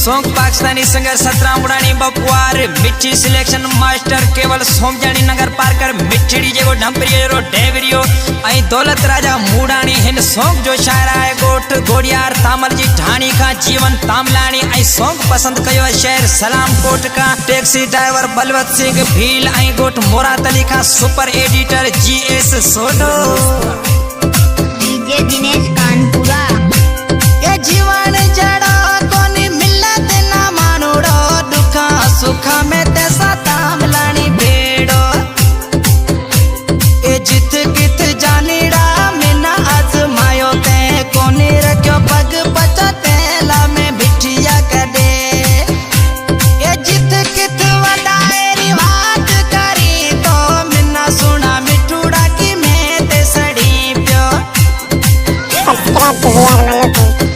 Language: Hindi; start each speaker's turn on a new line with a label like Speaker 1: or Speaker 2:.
Speaker 1: सॉन्ग पाकिस्तानी सिंगर सतराम उड़ानी बपुआर मिठी सिलेक्शन मास्टर केवल सोमजानी नगर पार्कर मिठड़ी जेको ढंपरियो डेवरियो आई दौलत राजा मूडानी हिन सॉन्ग जो शायर है गोट गोड़ियार तामल जी ढाणी का जीवन तामलानी आई सॉन्ग पसंद कयो शहर सलाम कोट का टैक्सी ड्राइवर बलवत सिंह भील आई गोट मोरात अली का सुपर एडिटर GS सोडो
Speaker 2: डीजे दिनेश कानपुरा
Speaker 1: ये जीवन जड़ा कोनी मिलत ना मानोड़ो दुखा सुखा में तैसा तामलानी भेड़ो ए जित कित जानीड़ा मिना आजमायो ते कोनी रखो पग बचा तेला में बिठिया कदे ये जित कित वडाएरी बात करी तो मिना सुना मिठूड़ा की में ते सड़ी प्यो
Speaker 2: सब्सक्राइब कीजिए